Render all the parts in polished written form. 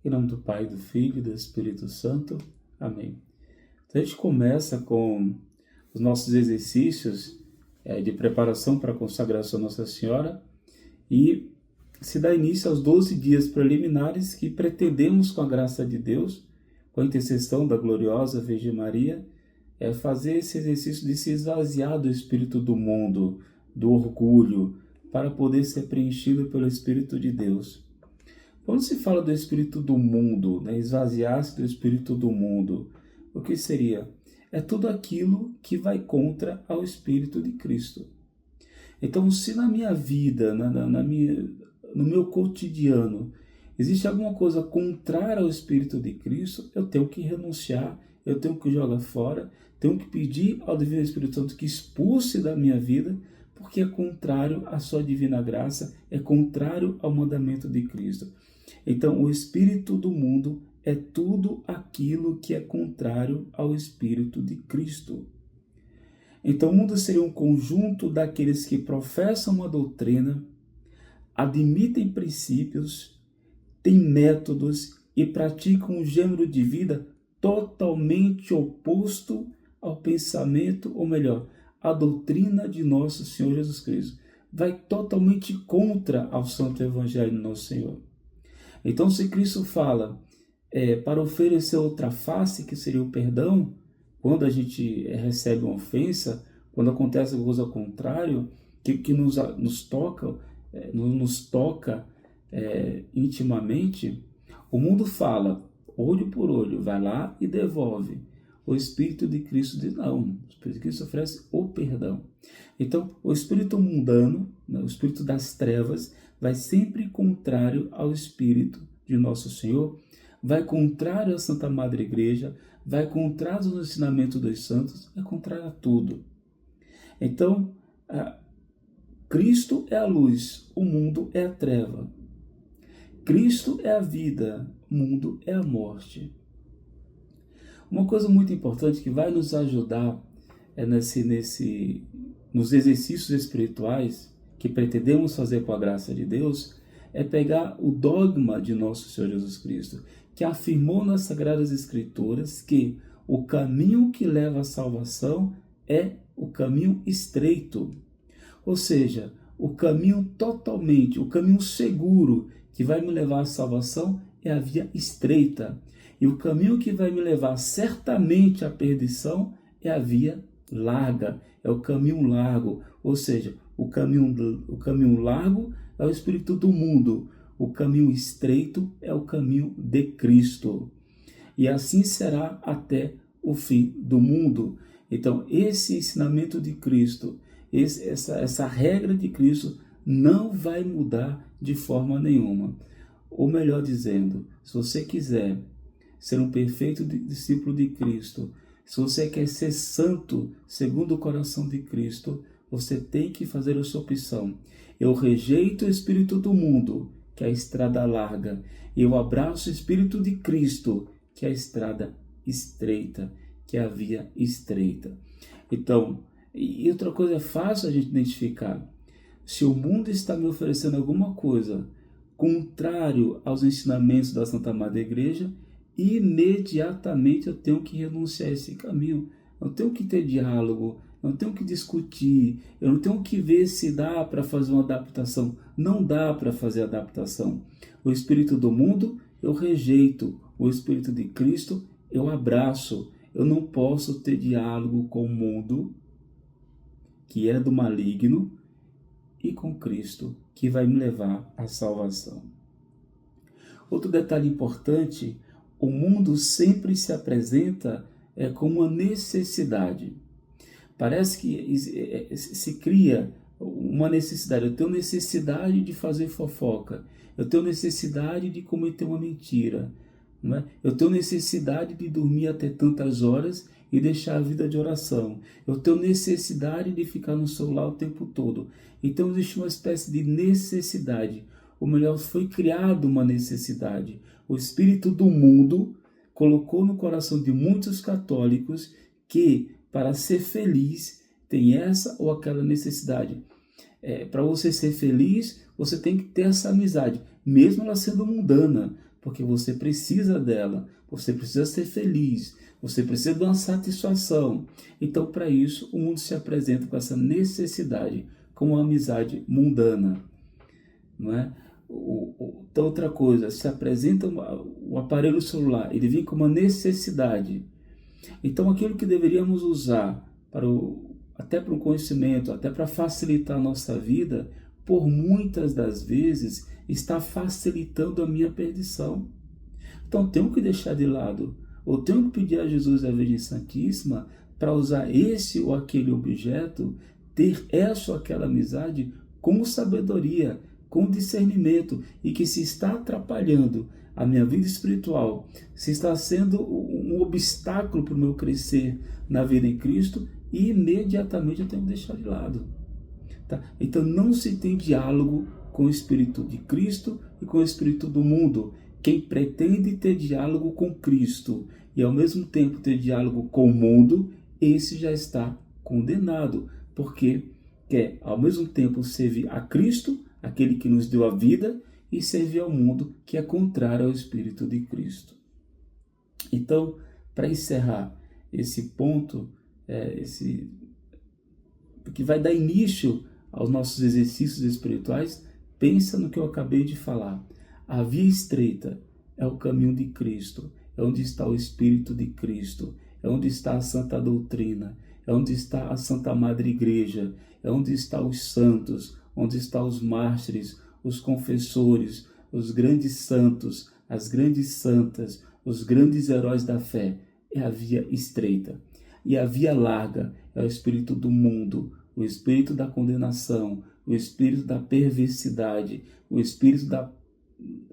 Em nome do Pai, do Filho e do Espírito Santo. Amém. Então a gente começa com os nossos exercícios de preparação para a consagração a Nossa Senhora e se dá início aos 12 dias preliminares que pretendemos, com a graça de Deus, com a intercessão da gloriosa Virgem Maria, fazer esse exercício de se esvaziar do espírito do mundo, do orgulho, para poder ser preenchido pelo Espírito de Deus. Quando se fala do espírito do mundo, esvaziar-se do espírito do mundo, o que seria? É tudo aquilo que vai contra ao Espírito de Cristo. Então, se na minha vida, no meu cotidiano, existe alguma coisa contrária ao Espírito de Cristo, eu tenho que renunciar, eu tenho que jogar fora, tenho que pedir ao Divino Espírito Santo que expulse da minha vida, porque é contrário à sua divina graça, é contrário ao mandamento de Cristo. Então, o espírito do mundo é tudo aquilo que é contrário ao Espírito de Cristo. Então, o mundo seria um conjunto daqueles que professam uma doutrina, admitem princípios, têm métodos e praticam um gênero de vida totalmente oposto ao pensamento, ou melhor, à doutrina de nosso Senhor Jesus Cristo. Vai totalmente contra ao Santo Evangelho de nosso Senhor. Então, se Cristo fala para oferecer outra face, que seria o perdão, quando a gente recebe uma ofensa, quando acontece alguma coisa ao contrário, que nos toca intimamente, o mundo fala, olho por olho, vai lá e devolve. O Espírito de Cristo diz não, o Espírito de Cristo oferece o perdão. Então, o espírito mundano, o espírito das trevas, vai sempre contrário ao Espírito de Nosso Senhor, vai contrário à Santa Madre Igreja, vai contrário aos ensinamentos dos santos, é contrário a tudo. Então, Cristo é a luz, o mundo é a treva. Cristo é a vida, o mundo é a morte. Uma coisa muito importante que vai nos ajudar nos exercícios espirituais que pretendemos fazer com a graça de Deus, é pegar o dogma de nosso Senhor Jesus Cristo, que afirmou nas Sagradas Escrituras que o caminho que leva à salvação é o caminho estreito. Ou seja, o caminho seguro que vai me levar à salvação é a via estreita. E o caminho que vai me levar certamente à perdição é a via larga, é o caminho largo. Ou seja, o caminho largo é o espírito do mundo, o caminho estreito é o caminho de Cristo. E assim será até o fim do mundo. Então, esse ensinamento de Cristo, essa regra de Cristo não vai mudar de forma nenhuma. Ou melhor dizendo, se você quiser ser um perfeito discípulo de Cristo, se você quer ser santo segundo o coração de Cristo, você tem que fazer a sua opção. Eu rejeito o espírito do mundo, que é a estrada larga, e eu abraço o Espírito de Cristo, que é a estrada estreita, que é a via estreita. Então, e outra coisa é fácil a gente identificar. Se o mundo está me oferecendo alguma coisa contrário aos ensinamentos da Santa Madre Igreja, imediatamente eu tenho que renunciar a esse caminho. Eu tenho que ter diálogo, eu não tenho que discutir, eu não tenho que ver se dá para fazer uma adaptação. Não dá para fazer adaptação. O espírito do mundo eu rejeito, o Espírito de Cristo eu abraço. Eu não posso ter diálogo com o mundo, que é do maligno, e com Cristo, que vai me levar à salvação. Outro detalhe importante, o mundo sempre se apresenta como uma necessidade. Parece que se cria uma necessidade. Eu tenho necessidade de fazer fofoca. Eu tenho necessidade de cometer uma mentira. Não é? Eu tenho necessidade de dormir até tantas horas e deixar a vida de oração. Eu tenho necessidade de ficar no celular o tempo todo. Então existe uma espécie de necessidade. Ou melhor, foi criada uma necessidade. O espírito do mundo colocou no coração de muitos católicos que, para ser feliz, tem essa ou aquela necessidade. Para você ser feliz, você tem que ter essa amizade, mesmo ela sendo mundana. porque você precisa dela, você precisa ser feliz, você precisa de uma satisfação. Então, para isso, o mundo se apresenta com essa necessidade, com uma amizade mundana, não é? Então, outra coisa, se apresenta o aparelho celular, ele vem com uma necessidade. Então, aquilo que deveríamos usar até para o conhecimento, até para facilitar a nossa vida, por muitas das vezes está facilitando a minha perdição. Então, tenho que deixar de lado, ou tenho que pedir a Jesus e a Virgem Santíssima para usar esse ou aquele objeto, ter essa ou aquela amizade com sabedoria, com discernimento, e que se está atrapalhando a minha vida espiritual, se está sendo um obstáculo para o meu crescer na vida em Cristo, imediatamente eu tenho que deixar de lado. Tá? Então não se tem diálogo com o Espírito de Cristo e com o Espírito do mundo. Quem pretende ter diálogo com Cristo e ao mesmo tempo ter diálogo com o mundo, esse já está condenado, porque quer ao mesmo tempo servir a Cristo, aquele que nos deu a vida, e servir ao mundo, que é contrário ao Espírito de Cristo. Então, para encerrar esse ponto, que vai dar início aos nossos exercícios espirituais, pensa no que eu acabei de falar. A via estreita é o caminho de Cristo, é onde está o Espírito de Cristo, é onde está a Santa Doutrina, é onde está a Santa Madre Igreja, é onde estão os santos, onde estão os mártires, os confessores, os grandes santos, as grandes santas, os grandes heróis da fé. É a via estreita. E a via larga é o espírito do mundo, o espírito da condenação, o espírito da perversidade, o espírito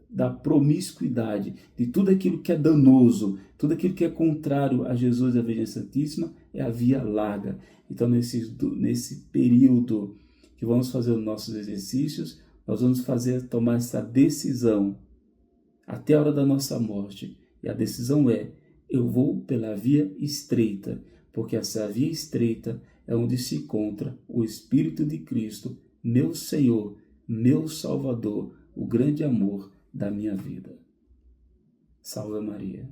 da promiscuidade, de tudo aquilo que é danoso, tudo aquilo que é contrário a Jesus e a Virgem Santíssima, é a via larga. Então, nesse período que vamos fazer os nossos exercícios, nós vamos tomar essa decisão até a hora da nossa morte. E a decisão é: eu vou pela via estreita, porque essa via estreita é onde se encontra o Espírito de Cristo, meu Senhor, meu Salvador, o grande amor da minha vida. Salve Maria.